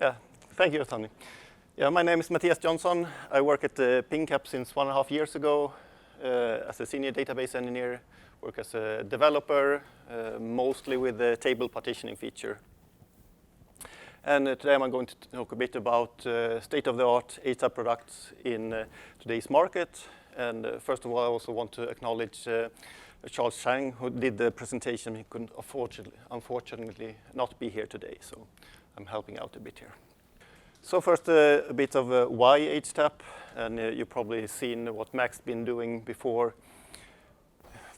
Yeah, thank you, Tony. Yeah, my name is Mattias Jonsson. I work at PingCAP since 1.5 years ago as a senior database engineer. Work as a developer, mostly with the table partitioning feature. And today I'm going to talk a bit about state-of-the-art HTAP products in today's market. And first of all, I also want to acknowledge Charles Chang, who did the presentation. He couldn't unfortunately not be here today, so I'm helping out a bit here. So first, a bit of why HTAP, and you've probably seen what Mac's been doing before.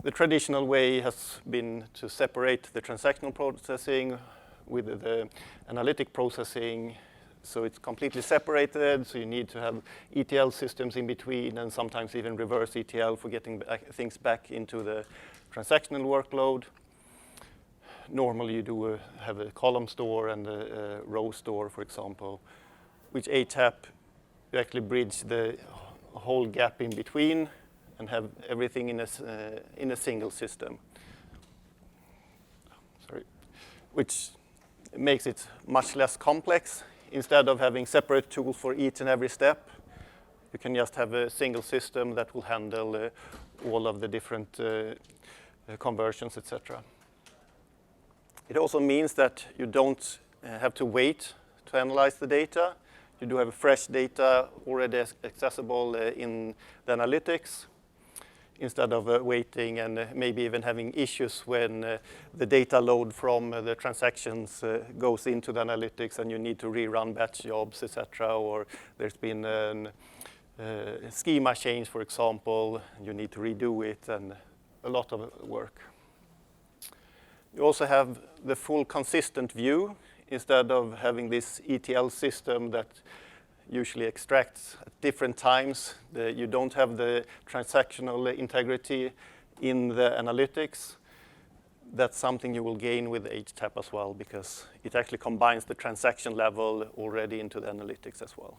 The traditional way has been to separate the transactional processing with the analytic processing, so it's completely separated, so you need to have ETL systems in between and sometimes even reverse ETL for getting things back into the transactional workload. Normally you do have a column store and a row store, for example. With HTAP, you actually bridge the whole gap in between and have everything in a single system. Sorry, which makes it much less complex. Instead of having separate tools for each and every step, you can just have a single system that will handle all of the different conversions, etc. It also means that you don't have to wait to analyze the data. You do have fresh data already accessible in the analytics, instead of waiting and maybe even having issues when the data load from the transactions goes into the analytics and you need to rerun batch jobs, etc. Or there's been a schema change, for example, you need to redo it, and a lot of work. You also have the full consistent view instead of having this ETL system that usually extracts at different times. You don't have the transactional integrity in the analytics. That's something you will gain with HTAP as well, because it actually combines the transaction level already into the analytics as well.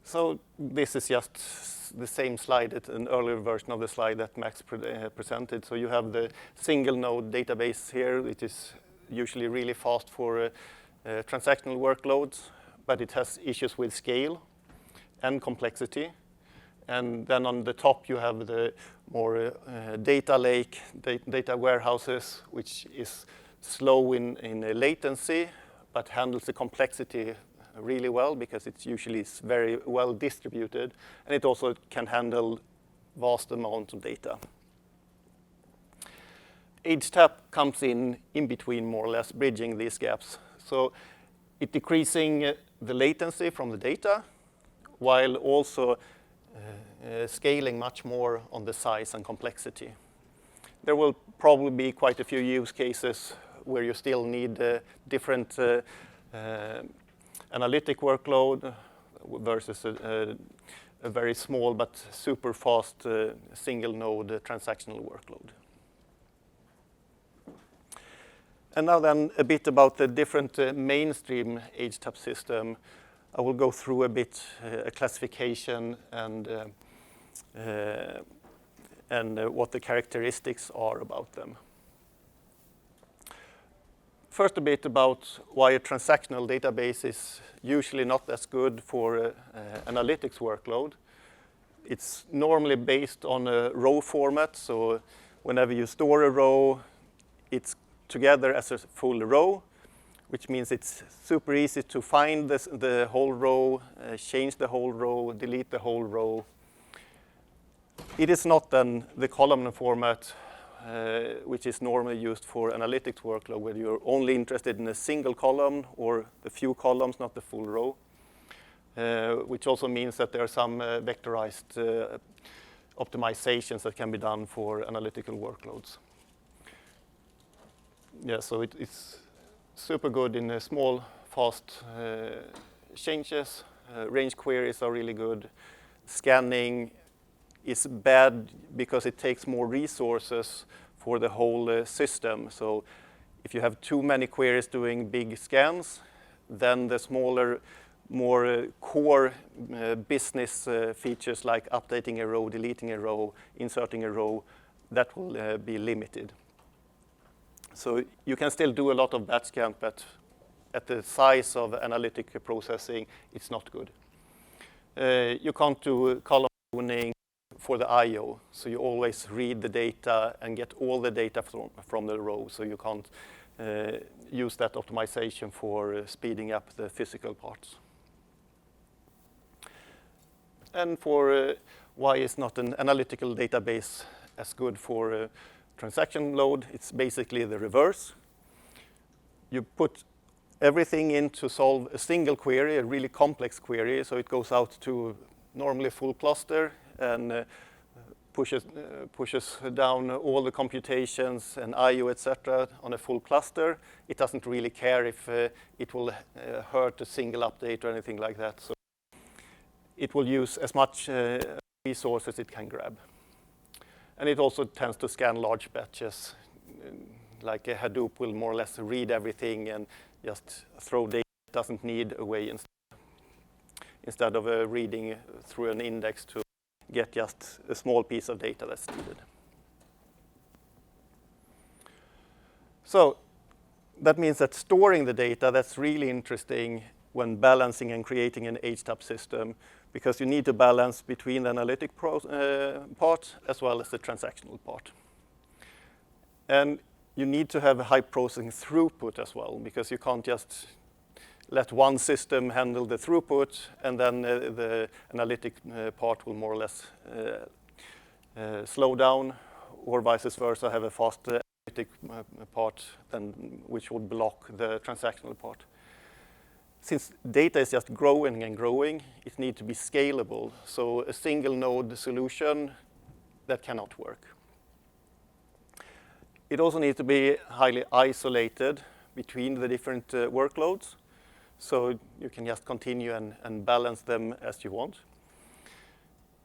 So this is just the same slide, an earlier version of the slide that Max presented. So you have the single node database here. It is usually really fast for transactional workloads, but it has issues with scale and complexity. And then on the top you have the more data lake, data warehouses, which is slow in latency, but handles the complexity really well because it's usually very well distributed, and it also can handle vast amounts of data. HTAP comes in between, more or less, bridging these gaps. So it's decreasing the latency from the data, while also scaling much more on the size and complexity. There will probably be quite a few use cases where you still need different analytic workload versus a very small but super fast single node transactional workload. And now then a bit about the different mainstream HTAP system. I will go through a bit a classification and what the characteristics are about them. First, a bit about why a transactional database is usually not as good for analytics workload. It's normally based on a row format, so whenever you store a row, it's together as a full row, which means it's super easy to find the whole row, change the whole row, delete the whole row. It is not then the columnar format, which is normally used for analytics workload, where you're only interested in a single column or a few columns, not the full row, which also means that there are some vectorized optimizations that can be done for analytical workloads. Yeah, so it's super good in small, fast changes. Range queries are really good. Scanning is bad because it takes more resources for the whole system. So if you have too many queries doing big scans, then the smaller, more core business features like updating a row, deleting a row, inserting a row, that will be limited. So you can still do a lot of batch count, but at the size of analytic processing, it's not good. You can't do column tuning for the I/O, so you always read the data and get all the data from the row, so you can't use that optimization for speeding up the physical parts. And for why is not an analytical database as good for transaction load, it's basically the reverse. You put everything in to solve a single query, a really complex query, so it goes out to normally a full cluster and pushes down all the computations and I/O, etc., on a full cluster. It doesn't really care if it will hurt a single update or anything like that. So it will use as much resources as it can grab. And it also tends to scan large batches. Like a Hadoop will more or less read everything and just throw data it doesn't need away instead of reading through an index to get just a small piece of data that's needed. So that means that storing the data, that's really interesting when balancing and creating an HTAP system, because you need to balance between the analytic part as well as the transactional part. And you need to have a high processing throughput as well, because you can't just let one system handle the throughput and then the analytic part will more or less slow down, or vice versa, have a faster analytic part which would block the transactional part. Since data is just growing and growing, it needs to be scalable. So a single node solution, that cannot work. It also needs to be highly isolated between the different workloads, so you can just continue and balance them as you want.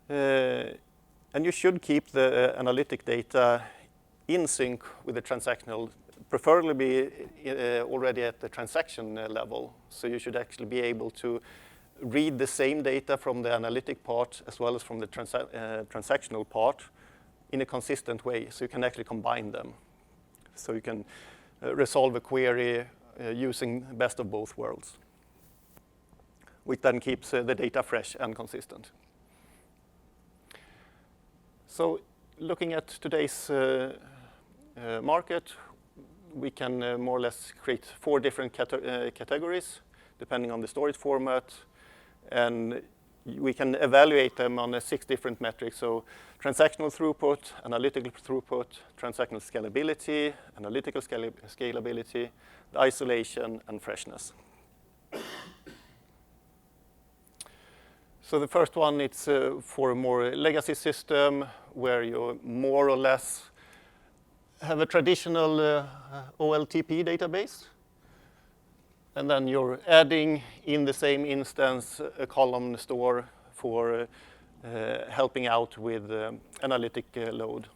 And you should keep the analytic data in sync with the transactional, preferably be already at the transaction level. So you should actually be able to read the same data from the analytic part as well as from the transactional part in a consistent way, so you can actually combine them. So you can resolve a query using best of both worlds, which then keeps the data fresh and consistent. So looking at today's market, we can more or less create 4 different categories depending on the storage format, and we can evaluate them on 6 different metrics. So transactional throughput, analytical throughput, transactional scalability, analytical scalability, the isolation, and freshness. So the first one, it's for a more legacy system where you more or less have a traditional OLTP database, and then you're adding in the same instance a column store for helping out with analytic load.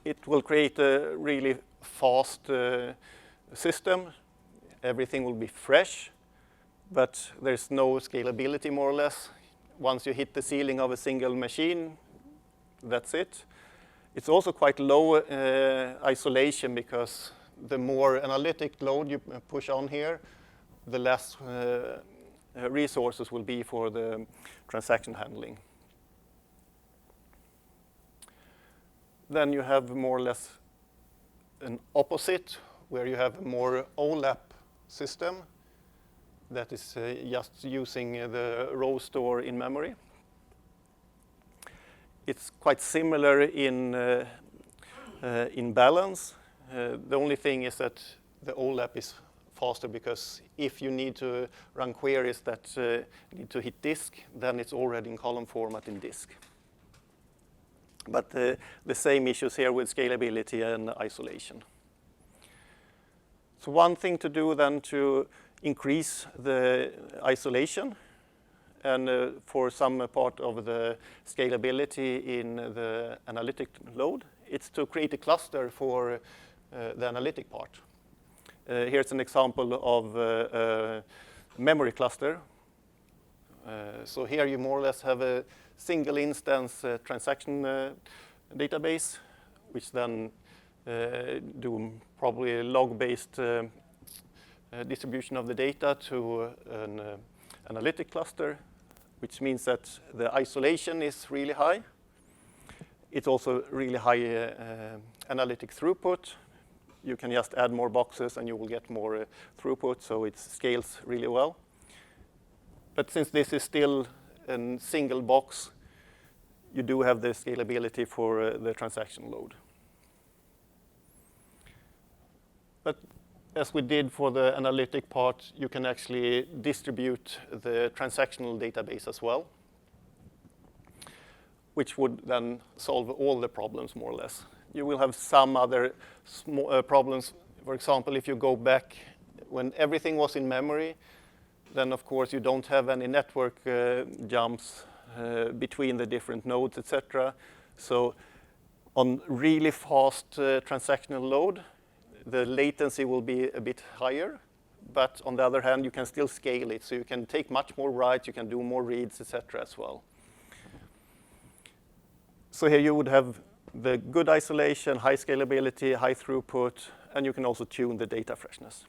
It will create a really fast system. Everything will be fresh, but there's no scalability more or less. Once you hit the ceiling of a single machine, that's it. It's also quite low isolation, because the more analytic load you push on here, the less resources will be for the transaction handling. Then you have more or less an opposite, where you have a more OLAP system that is just using the row store in memory. It's quite similar in balance. The only thing is that the OLAP is faster, because if you need to run queries that need to hit disk, then it's already in column format in disk. But the same issues here with scalability and isolation. So one thing to do then to increase the isolation, and for some part of the scalability in the analytic load, it's to create a cluster for the analytic part. Here's an example of a memory cluster. So here you more or less have a single instance transaction database, which then do probably log-based distribution of the data to an analytic cluster, which means that the isolation is really high. It's also really high analytic throughput. You can just add more boxes and you will get more throughput, so it scales really well. But since this is still a single box, you do have the scalability for the transaction load. But as we did for the analytic part, you can actually distribute the transactional database as well, which would then solve all the problems more or less. You will have some other small problems. For example, if you go back when everything was in memory, then of course you don't have any network jumps between the different nodes, etc. So on really fast transactional load, the latency will be a bit higher, but on the other hand, you can still scale it. So you can take much more writes, you can do more reads, etc. as well. So here you would have the good isolation, high scalability, high throughput, and you can also tune the data freshness.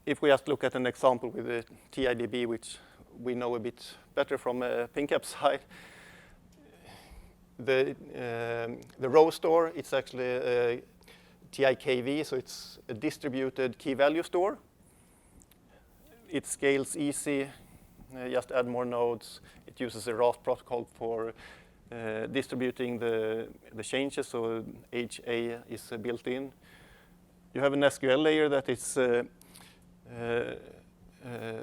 If we just look at an example with the TiDB, which we know a bit better from PingCAP side, the row store, it's actually a TiKV, so it's a distributed key value store. It scales easy, just add more nodes. It uses a Raft protocol for distributing the changes, so HA is built in. You have an SQL layer that is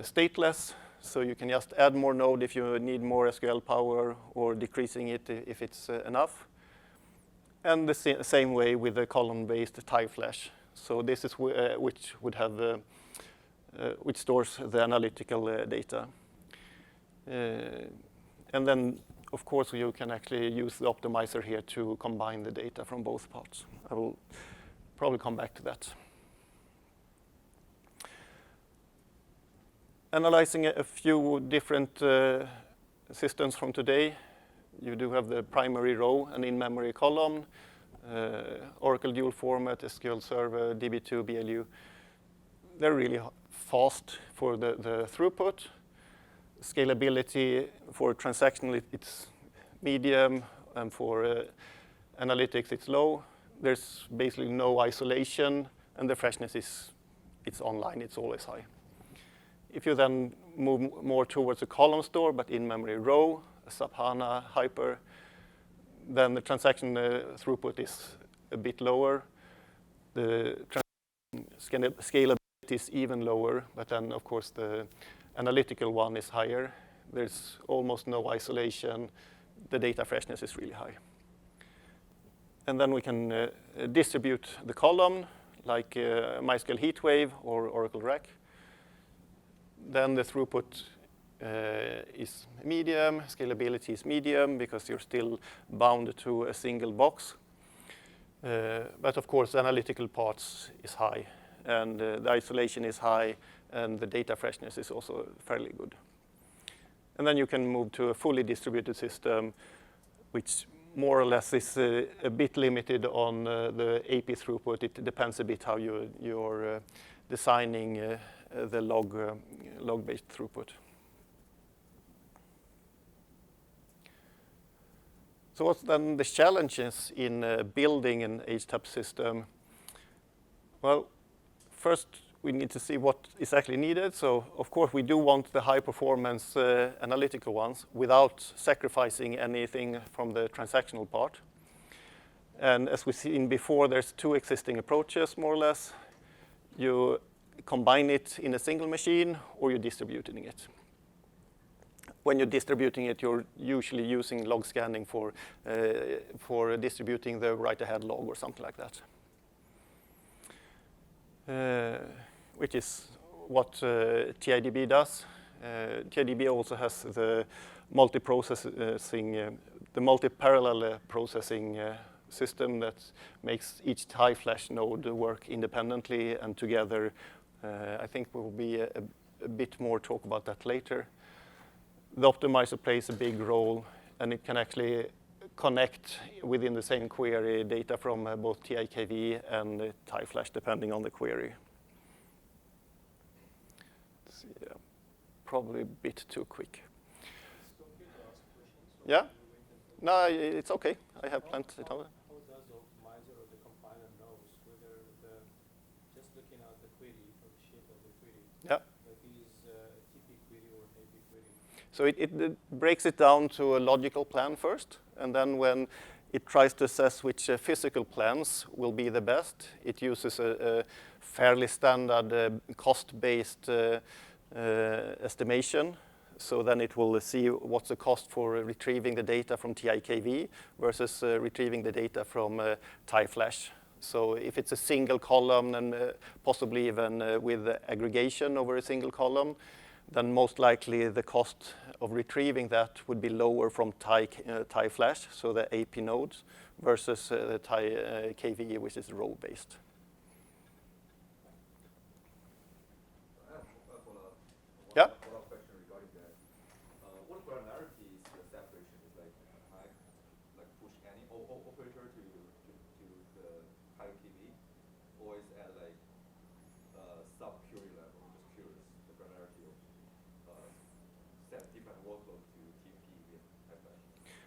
stateless, so you can just add more node if you need more SQL power or decreasing it if it's enough. And the same way with the column-based TiFlash. So this is which stores the analytical data. And then, of course, you can actually use the optimizer here to combine the data from both parts. I will probably come back to that. Analyzing a few different systems from today, you do have the primary row and in-memory column, Oracle dual format, SQL Server, DB2, BLU. They're really fast for the throughput. Scalability for transactional, it's medium, and for analytics, it's low. There's basically no isolation, and the freshness it's online, it's always high. If you then move more towards a column store, but in-memory row, a SAP HANA Hyper, then the transaction throughput is a bit lower. The scalability is even lower, but then, of course, the analytical one is higher. There's almost no isolation. The data freshness is really high. And then we can distribute the column, like MySQL HeatWave or Oracle RAC. Then the throughput is medium, scalability is medium, because you're still bound to a single box. But of course, the analytical parts is high, and the isolation is high, and the data freshness is also fairly good. And then you can move to a fully distributed system, which more or less is a bit limited on the AP throughput. It depends a bit how you're designing the log-based throughput. So what's then the challenges in building an HTAP system? Well, first we need to see what is actually needed. So of course we do want the high performance analytical ones without sacrificing anything from the transactional part. And as we've seen before, there's two existing approaches, more or less. You combine it in a single machine, or you're distributing it. When you're distributing it, you're usually using log scanning for distributing the write-ahead log or something like that, which is what TiDB does. TiDB also has the multi-processing, the multi-parallel processing system that makes each TiFlash node work independently and together. I think there will be a bit more talk about that later. The optimizer plays a big role, and it can actually connect within the same query data from both TiKV and TiFlash, depending on the query. Let's see, yeah. Probably a bit too quick. Yeah? No, it's okay. I have plenty of time. How does the optimizer or the compiler knows whether just looking at the query or the shape of the query, Yeah. that is a TP query or an AP query? So it breaks it down to a logical plan first, and then when it tries to assess which physical plans will be the best, it uses a fairly standard cost-based estimation. So then it will see what's the cost for retrieving the data from TiKV versus retrieving the data from TiFlash. So if it's a single column and possibly even with aggregation over a single column, then most likely the cost of retrieving that would be lower from TiFlash, so the AP nodes, versus the TiKV, which is row-based. Yeah?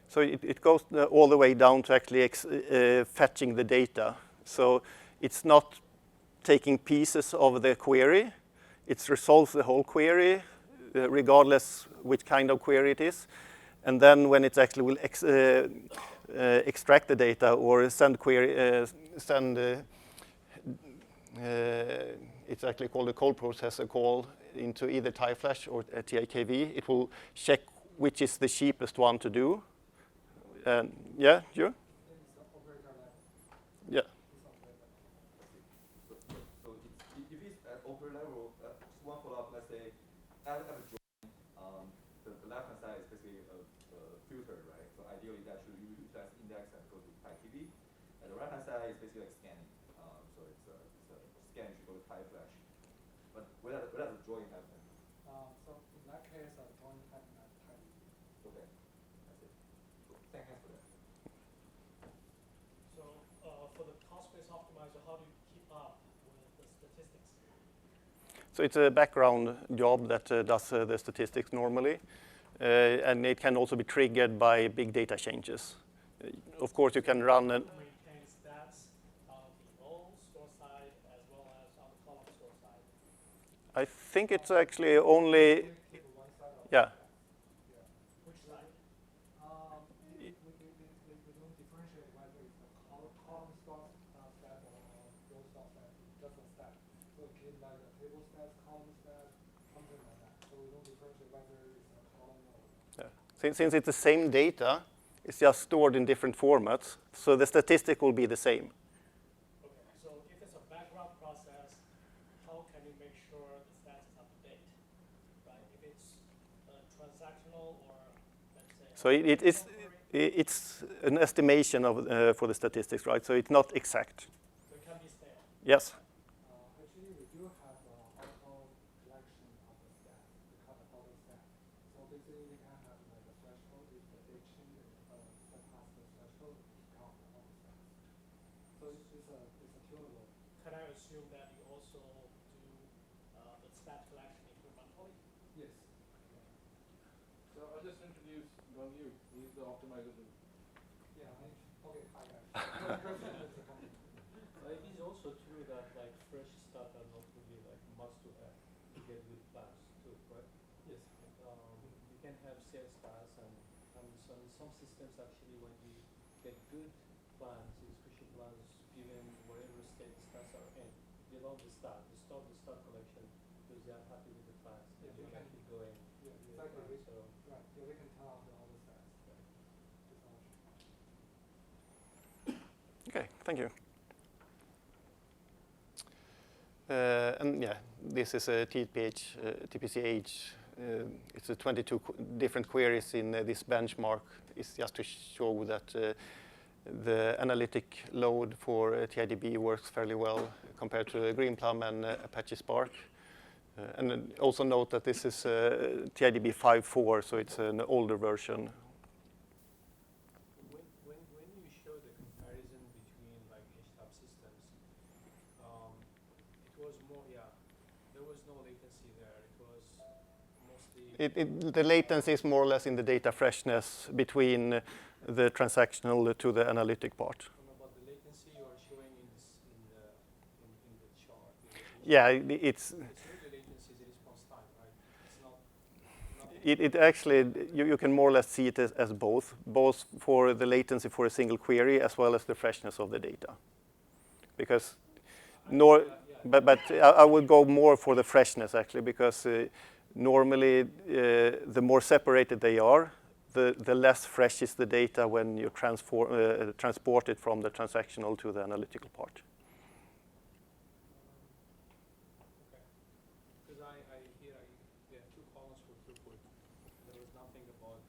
So it goes all the way down to actually fetching the data. So it's not taking pieces of the query. It resolves the whole query, regardless which kind of query it is. And then when it actually will extract the data or send it's actually called a call processor call into either TiFlash or TiKV. It will check which is the cheapest one to do. Yeah, you? Yeah. So if it's at operator level, just one follow-up, let's say, at a join, the left-hand side is basically a filter, right? So ideally that should utilize index and go to TiKV. And the right-hand side is basically like scanning. So it's a scan should go to TiFlash. But where does the join happen? So in that case, a join happen at TiDB. Okay, that's it. Cool. Thanks for that. So for the cost-based optimizer, how do you keep up with the statistics? So it's a background job that does the statistics normally. And it can also be triggered by big data changes. Of course, you can run an... Maintain stats on the row store side as well as on the column store side. I think it's actually only... Yeah. Which side? We don't differentiate whether it's a column store stat or row store stat, just a stat. So it can like a table stats, column stats, something like that. So we don't differentiate whether it's a column or... Yeah. Since it's the same data, it's just stored in different formats, so the statistic will be the same. Okay, so if it's a background process, how can you make sure the stats is up to date? Right? If it's transactional or, let's say... So it's an estimation of for the statistics, right? So it's not exact. So it can be stale. Yes. Actually, we do have auto collection of the stats. We call it auto stat. So basically, we can have like a threshold. If the date changes, set past the threshold, we count all the stats. So it's tunable. Can I assume that you also do the stat collection incrementally? Yes. So I'll just introduce Yu. He's the optimizer. Yeah. Okay. Hi guys. It is also true that like fresh stats are not really like must to have to get good plans too, right? Yes. You can have sales stats and some systems actually when you get good plans, execution plans, given whatever state stats are in, they love the start. They stop the start collection because they are happy with the plans. Yeah, they can keep going. Yeah, exactly. So right. Yeah, we can tell all the stats. Right. Okay, thank you. And yeah, this is a TPCH. It's a 22 different queries in this benchmark. It's just to show that the analytic load for TiDB works fairly well compared to Greenplum and Apache Spark. And then also note that this is TiDB 5.4, so it's an older version. when was more, yeah. There was no latency there. It was mostly. The latency is more or less in the data freshness between the transactional to the analytic part. About the latency you are showing in the chart. Yeah, it's really latency is the response time, right? It's not. it actually, you can more or less see it as both for the latency for a single query as well as the freshness of the data. Because but I would go more for the freshness actually, because normally the more separated they are, the less fresh is the data when you transport it from the transactional to the analytical part. Okay. Because I here there are 2 columns for throughput. There was nothing about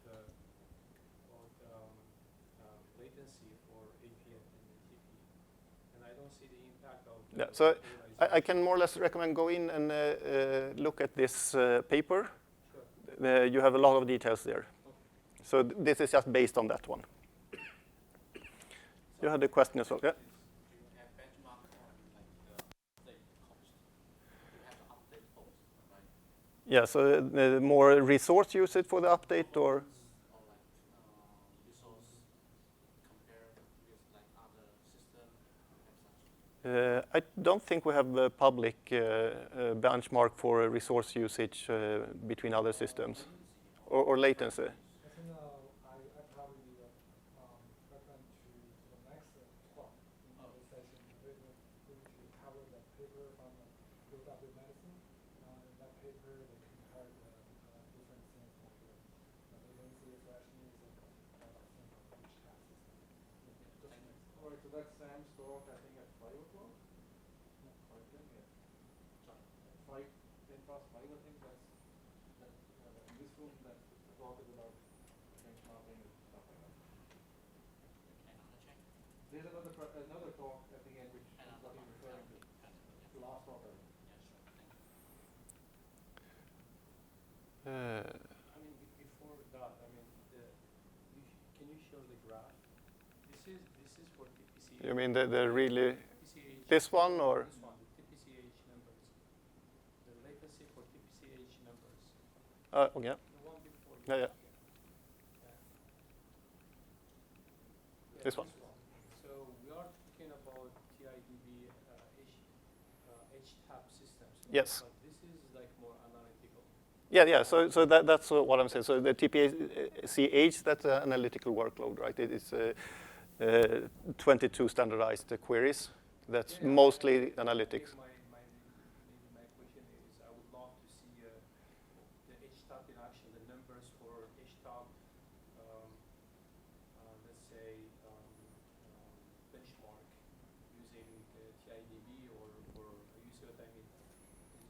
latency for AP and TP, and I don't see the impact of. Yeah, so I can more or less recommend go in and look at this paper. Sure. You have a lot of details there. So this is just based on that one. You had a question as well, yeah? You have benchmark on like the update cost. You have to update both, right? Yeah, so more resource usage for the update or? Or like resource compared with like other system and such. I don't think we have a public benchmark for resource usage between other systems or latency. I think I probably recommend to the next talk in this session. We're going to cover the paper from the UW Medicine. In that paper, they compared different things like latency, freshness, and kind of things of each HTAP system. All right, so that's Sam's talk, I think at 5 o'clock? No, 5:10, yeah. Sorry. 5, 10 past 5, I think that's in this room, that the talk is about benchmarking and stuff like that. Another check. There's another talk at the end, which is what he's referring to. The last talk, I think. Yeah, sure. Thank you. I mean, before that, I mean, can you show the graph? This is for TPCH. You mean the really, TPCH. this one or? This one, the TPCH numbers. The latency for TPCH numbers. Yeah. The one before. Yeah. Yeah, This one. So we are talking about TiDB HTAP systems. Yes. But this is like more analytical. Yeah. So that's what I'm saying. So the TPCH, that's an analytical workload, right? It is 22 standardized queries. That's mostly analytics. My question is, I would love to see the HTAP in action, the numbers for HTAP, let's say, benchmark using the TiDB or you see what I mean?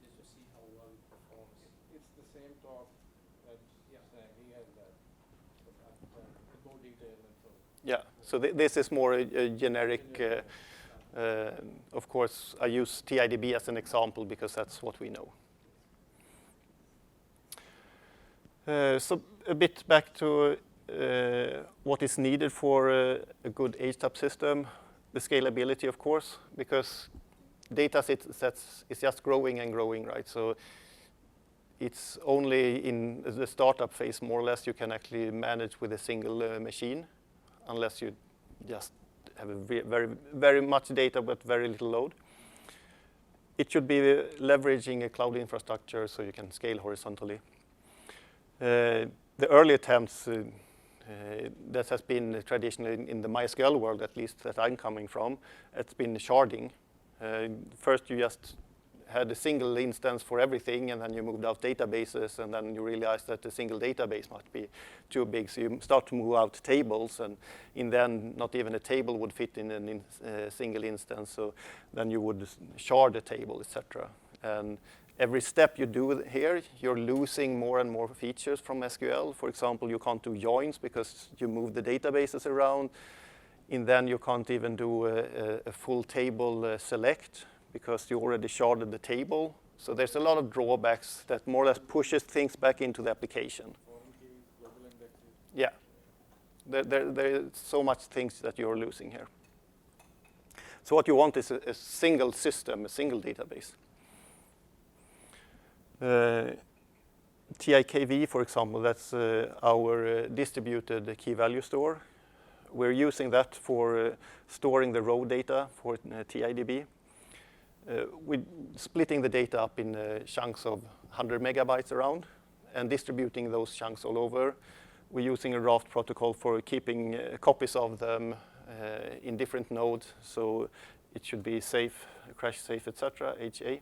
Just to see how well it performs. It's the same talk that Sam, he has that, with more detail and so. Yeah. So this is more a generic. Of course, I use TiDB as an example because that's what we know. So a bit back to what is needed for a good HTAP system, the scalability, of course, because data sets is just growing and growing, right? So it's only in the startup phase, more or less, you can actually manage with a single machine, unless you just have a very, very much data but very little load. It should be leveraging a cloud infrastructure so you can scale horizontally. The early attempts that has been traditionally in the MySQL world, at least that I'm coming from, it's been sharding. First you just had a single instance for everything, and then you moved out databases, and then you realized that the single database might be too big, so you start to move out tables, and in the end, not even a table would fit in a single instance, so then you would shard a table, etc. And every step you do here, you're losing more and more features from SQL. For example, you can't do joins because you move the databases around, and then you can't even do a full table select, because you already sharded the table. So there's a lot of drawbacks that more or less pushes things back into the application. Yeah, there's so much things that you're losing here. So what you want is a single system, a single database. TiKV, for example, that's our distributed key value store. We're using that for storing the raw data for TiDB. We're splitting the data up in chunks of 100 megabytes around and distributing those chunks all over. We're using a Raft protocol for keeping copies of them in different nodes, so it should be safe, crash safe, etc., HA.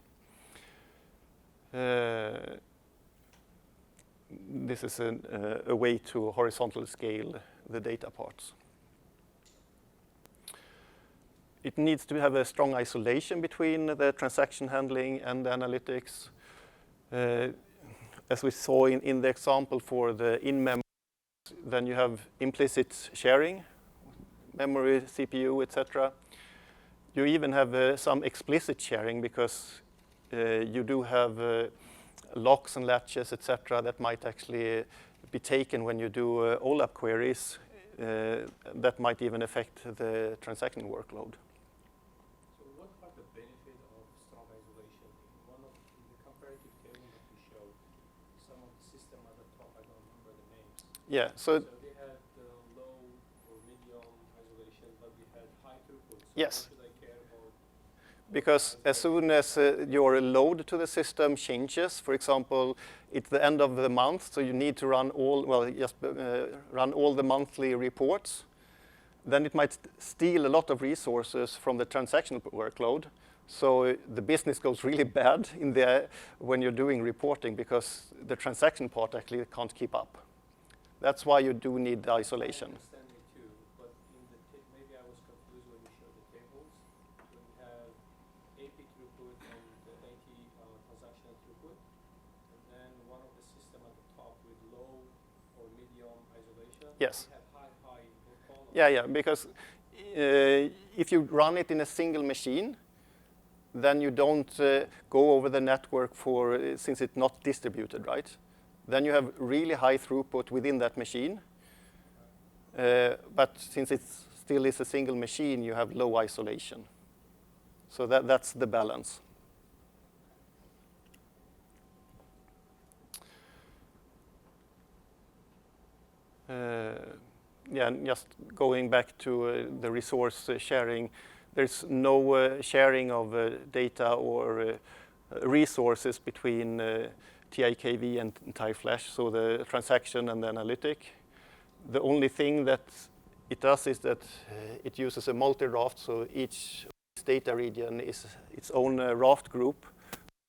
This is a way to horizontally scale the data parts. It needs to have a strong isolation between the transaction handling and the analytics. As we saw in the example for the in-memory, then you have implicit sharing, memory, CPU, etc. You even have some explicit sharing because you do have locks and latches, etc., that might actually be taken when you do OLAP queries. That might even affect the transacting workload. So what are the benefits of strong isolation? In the comparative table that you showed, some of the system at the top, I don't remember the names. Yeah, So they had low or medium isolation, but we had high throughput. So yes. why should I care about? Because as soon as your load to the system changes, for example, it's the end of the month, so you need to run run all the monthly reports, then it might steal a lot of resources from the transactional workload. So the business goes really bad when you're doing reporting because the transaction part actually can't keep up. That's why you do need the isolation. I understand it too, but maybe I was confused when you showed the tables. When you have AP throughput and the AT transactional throughput, and then one of the system at the top with low or medium isolation. Yes. We have high in both columns. Yeah, because if you run it in a single machine, then you don't go over the network since it's not distributed, right? Then you have really high throughput within that machine. But since it still is a single machine, you have low isolation. So that's the balance. And just going back to the resource sharing, there's no sharing of data or resources between TiKV and TiFlash, so the transaction and the analytic. The only thing that it does is that it uses a multi-raft, so each data region is its own raft group.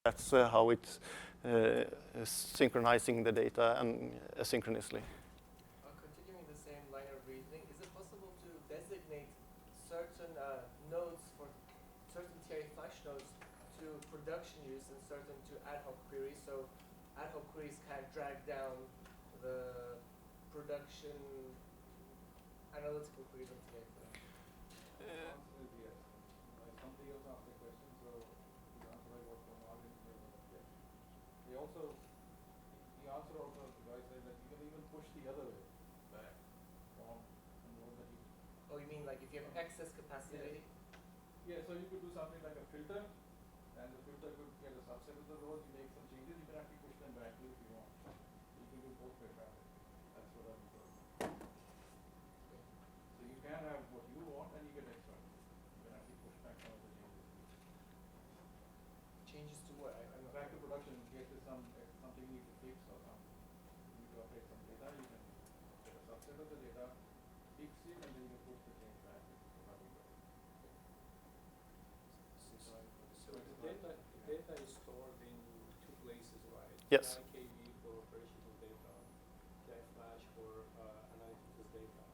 That's how it's synchronizing the data and asynchronously. Continuing the same line of reasoning, is it possible to designate certain nodes for certain TiFlash nodes to production use and certain to ad hoc queries, so ad hoc queries can drag down the production analytical queries on TiFlash? Answer is yes. Somebody else asked the question, so the answer I got from Marvin is yes. The answer also, the guy said that you can even push the other way back from a node that you. Oh, you mean like if you have excess capacity? Yeah, so you could do something like a filter, and the filter could get a subset of the rows, you make some changes, you can actually push them back if you want. You can do both way back. That's what I'm saying. So you can have what you want and you get extra. You can actually push back some of the changes. Changes to what? I'm not Back to production, in case there's something you need to fix or something. You need to update some data, you can get a subset of the data, fix it, and then you can push the change back. So the data is stored in two places, right? Yes. TiKV for operational data, TiFlash for analytical data.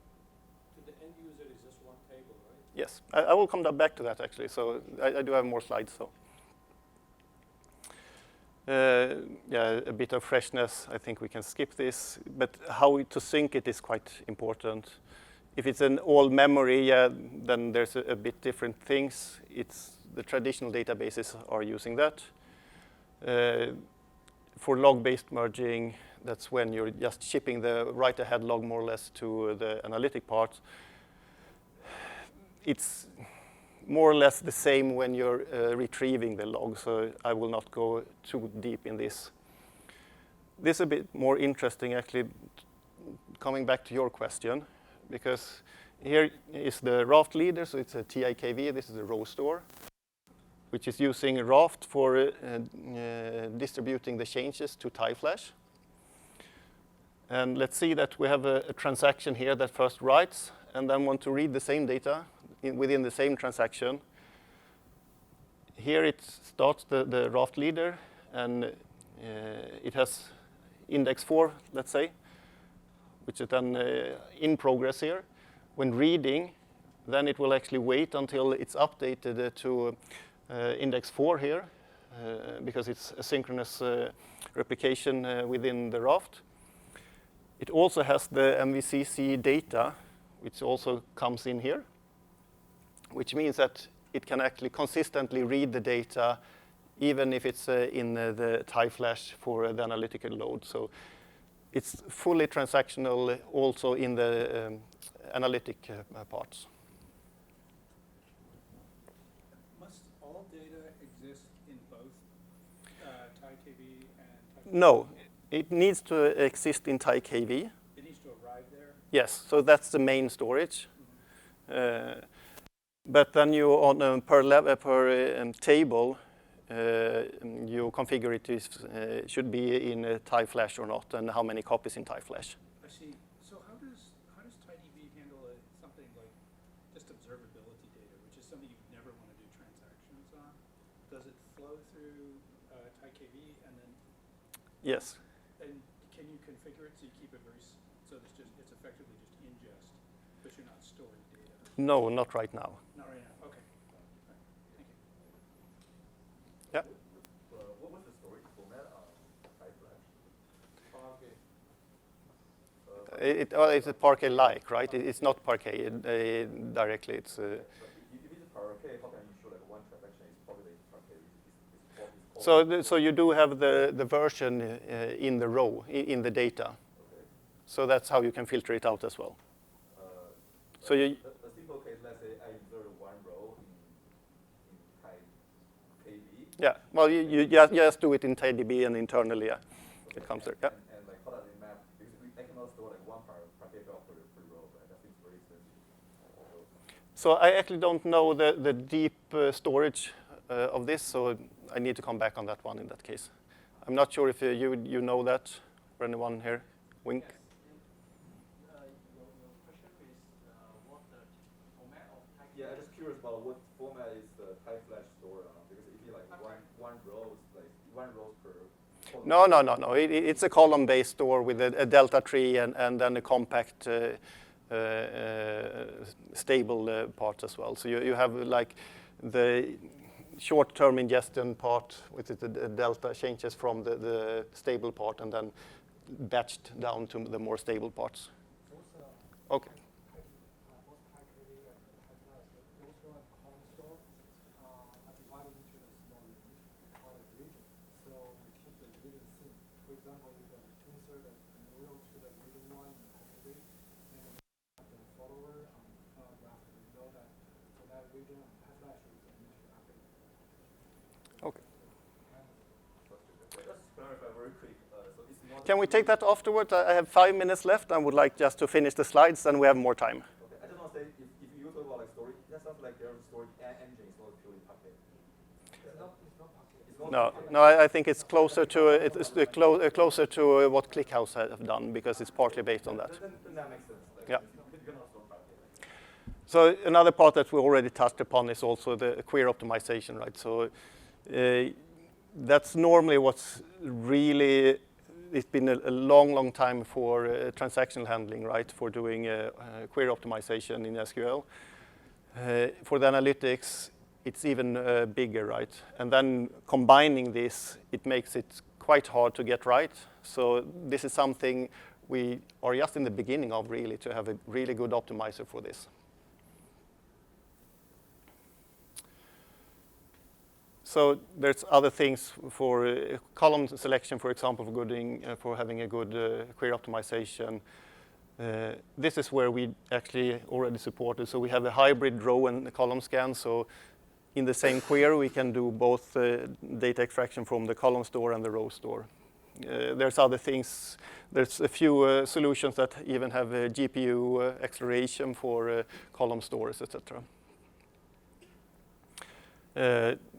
To the end user is just one table, right? Yes, I will come back to that actually. So I do have more slides. So yeah, a bit of freshness. I think we can skip this. But how to sync it is quite important. If it's an all memory, yeah, then there's a bit different things. The traditional databases are using that. For log-based merging, that's when you're just shipping the write-ahead log more or less to the analytic part. It's more or less the same when you're retrieving the log, so I will not go too deep in this. this is a bit more interesting, actually, coming back to your question, because here is the Raft leader, so it's a TIKV. This is a row store, which is using Raft for distributing the changes to TiFlash. And let's see that we have a transaction here that first writes and then want to read the same data within the same transaction. Here it starts the Raft leader, and it has index 4, let's say, which is then in progress here. When reading, then it will actually wait until it's updated to index 4 here, because it's a synchronous replication within the Raft. It also has the MVCC data, which also comes in here, which means that it can actually consistently read the data even if it's in the TiFlash for the analytical load. So it's fully transactional also in the analytic parts. Must all data exist in both TiKV and TiFlash? No, it needs to exist in TiKV. It needs to arrive there? Yes, so that's the main storage. But then you, on per table, you configure it should be in TiFlash or not, and how many copies in TiFlash. I see. So how does TiDB handle something like just observability data, which is something you'd never want to do transactions on? Does it flow through TiKV and then? Yes. And can you configure it so you keep it so it's effectively just ingest, but you're not storing data? No, not right now. Not right now. Okay. All right. Thank you. Yeah. What was the storage format on TiFlash? It's a Parquet-like, right? It's not Parquet directly. It's. If it's a Parquet, how can you show like one transaction is probably Parquet? So you do have the version in the row, in the data. Okay. So that's how you can filter it out as well. So you. A simple case, let's say I insert one row in TiKV. Yeah. Well, you just do it in TiDB and internally. Yeah. Okay. It comes there. Yeah. And like how does it map? Because I cannot store like one Parquet file per row, right? That seems very expensive. So I actually don't know the deep storage of this, so I need to come back on that one in that case. I'm not sure if you know that, or anyone here. Wink. Yes. Your question is what the format of TiDB? Yeah, I'm just curious about what format is the TiFlash stored on, because if you like one row per column. No. It's a column-based store with a delta tree and then a compact stable part as well. So you have like the short-term ingestion part, which is the delta changes from the stable part and then batched down to the more stable parts. Okay. Both TiKV and TiFlash, those run column store are divided into a small unit called a region. So we keep the region same. For example, we can insert a row to the region one in TiKV, and the follower on Raft. We know that for that region on TiFlash, we can need to update. Okay. Just to clarify very quick. So it's not. Can we take that afterwards? I have 5 minutes left. I would like just to finish the slides, and we have more time. Okay, I just want to say, if you talk about like storage, that sounds like their storage engine is not purely Parquet. It's not Parquet. It's not No, I think it's closer to closer to what ClickHouse have done, because it's partly based on that. Then that makes sense. Like, Yeah. you're not store Parquet. So another part that we already touched upon is also the query optimization, right? So that's normally what's really. It's been a long time for transactional handling, right? For doing query optimization in SQL. For the analytics, it's even bigger, right? And then combining this, it makes it quite hard to get right. So this is something we are just in the beginning of, really, to have a really good optimizer for this. So there's other things for column selection, for example, for having a good query optimization. This is where we actually already support it. So we have a hybrid row and column scan. So in the same query, we can do both data extraction from the column store and the row store. There's other things. There's a few solutions that even have GPU acceleration for column stores, etc.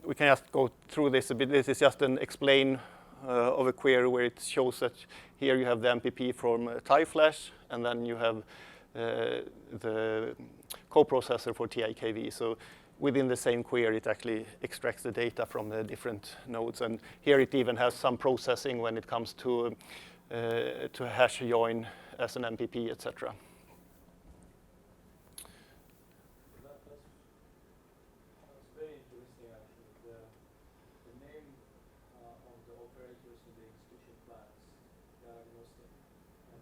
We can just go through this a bit. This is just an explain of a query where it shows that here you have the MPP from TiFlash, and then you have the coprocessor for TiKV. So within the same query, it actually extracts the data from the different nodes. And here it even has some processing when it comes to hash join as an MPP, etc. That's very interesting, actually. The name of the operators in the execution plans, they are agnostic. And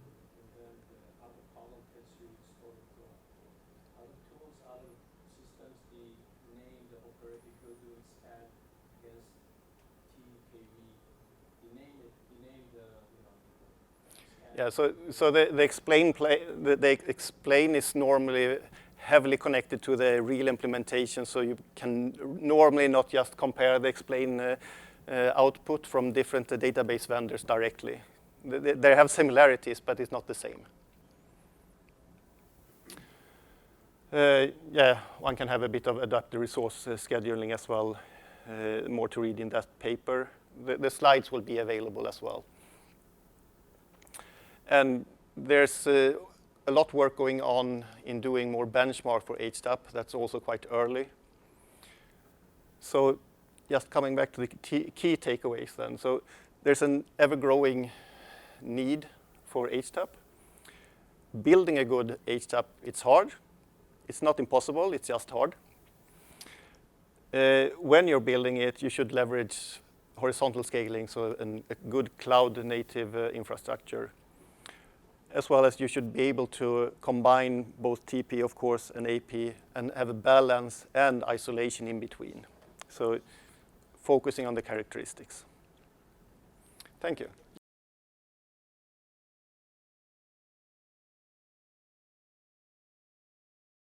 then the other column tells you it's stored to other tools, other systems, they name the operator if you're doing scan against TKV. They name the, scan. Yeah, so the explain is normally heavily connected to the real implementation, so you can normally not just compare the explain output from different database vendors directly. They have similarities, but it's not the same. Yeah, one can have a bit of adaptive resource scheduling as well, more to read in that paper. The slides will be available as well. And there's a lot work going on in doing more benchmark for HTAP. That's also quite early. So just coming back to the key takeaways then. So there's an ever-growing need for HTAP. Building a good HTAP, it's hard. It's not impossible, it's just hard. When you're building it, you should leverage horizontal scaling, so a good cloud-native infrastructure. As well as you should be able to combine both TP, of course, and AP, and have a balance and isolation in between. So focusing on the characteristics. Thank you.